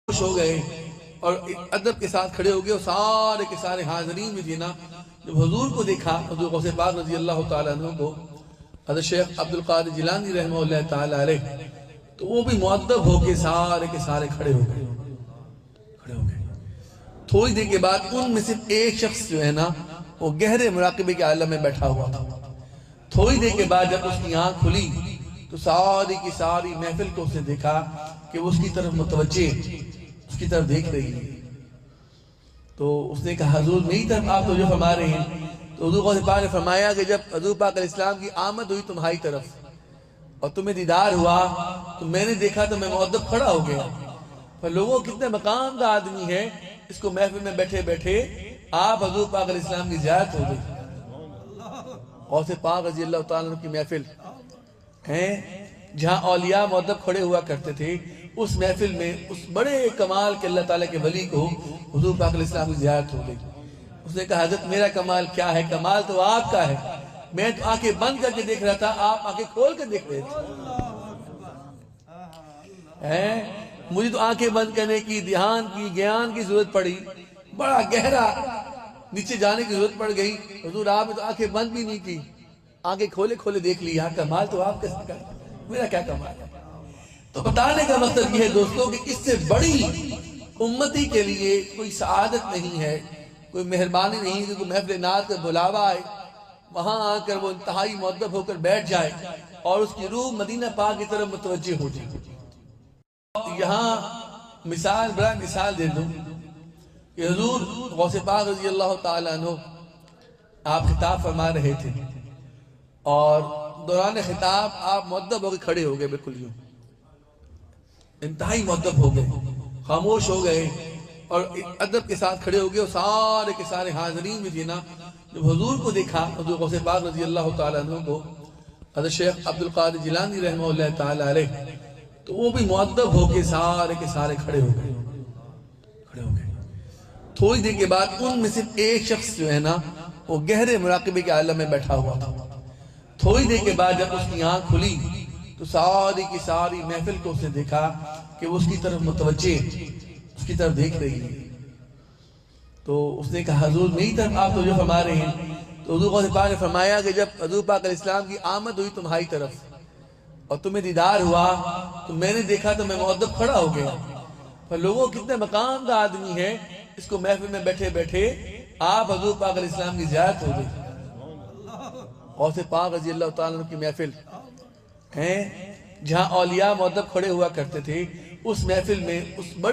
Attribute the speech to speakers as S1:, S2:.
S1: خوش ہو گئے اور ادب کے ساتھ کھڑے ہو گئے، اور سارے کے سارے حاضرین میں تھے نا، جب حضور کو دیکھا، حضور غوث پاک رضی اللہ تعالیٰ عنہ کو، حضرت شیخ عبدالقادر جیلانی رحمہ اللہ تعالیٰ علیہ، تو وہ بھی مؤدب ہو کے سارے کھڑے ہو گئے۔ تھوڑی دیر کے بعد ان میں صرف ایک شخص جو ہے نا، وہ گہرے مراقبے کے عالم میں بیٹھا ہوا تھا۔ تھوڑی دیر کے بعد جب اس کی آنکھ کھلی تو ساری کی ساری محفل کو اس نے دیکھا کہ وہ اس کی طرف متوجہ، اس کی طرف دیکھ رہی ہے۔ تو اس نے کہا حضور میری طرف آپ توجہ فرما رہے ہیں؟ تو حضور غوث پاک نے فرمایا کہ جب حضور پاک علیہ السلام کی آمد ہوئی تمہاری طرف اور تمہیں دیدار ہوا تو میں نے دیکھا تو میں مؤدب کھڑا ہو گیا۔ پر لوگوں کتنے مقام کا آدمی ہے، اس کو محفل میں بیٹھے بیٹھے آپ حضور پاک علیہ السلام کی زیارت ہو گئی۔ غوث پاک رضی اللہ تعالیٰ عنہ کی محفل ہیں جہاں اولیاء مؤدب کھڑے ہوا کرتے تھے، اس محفل میں اس بڑے کمال کے اللہ تعالیٰ کے ولی کو حضور پاک علیہ السلام کی زیارت ہو گئی۔ اس نے کہا حضرت میرا کمال کیا ہے؟ کمال تو آپ کا ہے، میں تو آنکھیں بند کر کے دیکھ رہا تھا، آپ آنکھیں کھول کے دیکھ رہے تھے۔ مجھے تو آنکھیں بند کرنے کی، دھیان کی، گیان کی ضرورت پڑی، بڑا گہرا نیچے جانے کی ضرورت پڑ گئی۔ حضور آپ نے تو آنکھیں بند بھی نہیں کی، آنکھیں کھولے کھولے دیکھ لیا، کمال تو آپ کا، میرا کیا کمال ہے؟ تو بتانے کا مقصد یہ ہے دوستوں کہ اس سے بڑی امتی کے لیے کوئی سعادت نہیں ہے، کوئی مہربانی نہیں کہ کوئی محفل نعت کا بلاوا آئے، وہاں آ کر وہ انتہائی مؤدب ہو کر بیٹھ جائے اور اس کی روح مدینہ پاک کی طرف متوجہ ہو جائے۔ یہاں بڑا مثال دے دوں کہ حضور غوث پاک رضی اللہ تعالیٰ عنہ آپ خطاب فرما رہے تھے اور دوران خطاب آپ مؤدب ہو کے کھڑے ہو گئے، بالکل یوں انتہائی مؤدب ہو گئے، خاموش ہو گئے اور ادب کے ساتھ کھڑے ہو گئے، اور سارے کے سارے حاضرین میں تھے نا، جب حضور کو دیکھا، حضور غوث پاک رضی اللہ تعالیٰ عنہ کو، حضرت شیخ عبدالقادر جیلانی رحمہ اللہ تعالیٰ علیہ، تو وہ بھی مؤدب ہو کے سارے کھڑے ہو گئے۔ تھوڑی دیر کے بعد ان میں صرف ایک شخص جو ہے نا، وہ گہرے مراقبے کے عالم میں بیٹھا ہوا تھا۔ تھوڑی دیر کے بعد جب اس کی آنکھ کھلی تو ساری کی ساری محفل کو اس نے دیکھا کہ وہ اس کی طرف متوجہ، اس کی طرف دیکھ رہی ہے۔ تو اس نے کہا حضور میری طرف آپ توجہ فرما رہے ہیں؟ تو حضور غوث پاک نے فرمایا کہ جب حضور پاک علیہ السلام کی آمد ہوئی تمہاری طرف اور تمہیں دیدار ہوا تو میں نے دیکھا تو میں مؤدب کھڑا ہو گیا۔ پر لوگوں کتنے مقام کا آدمی ہے، اس کو محفل میں بیٹھے بیٹھے آپ حضور پاک علیہ السلام کی زیارت ہو گئی۔ غوث پاک رضی اللہ تعالیٰ عنہ کی محفل ہیں جہاں اولیاء مؤدب کھڑے ہوا کرتے تھے، اس محفل میں اس بڑے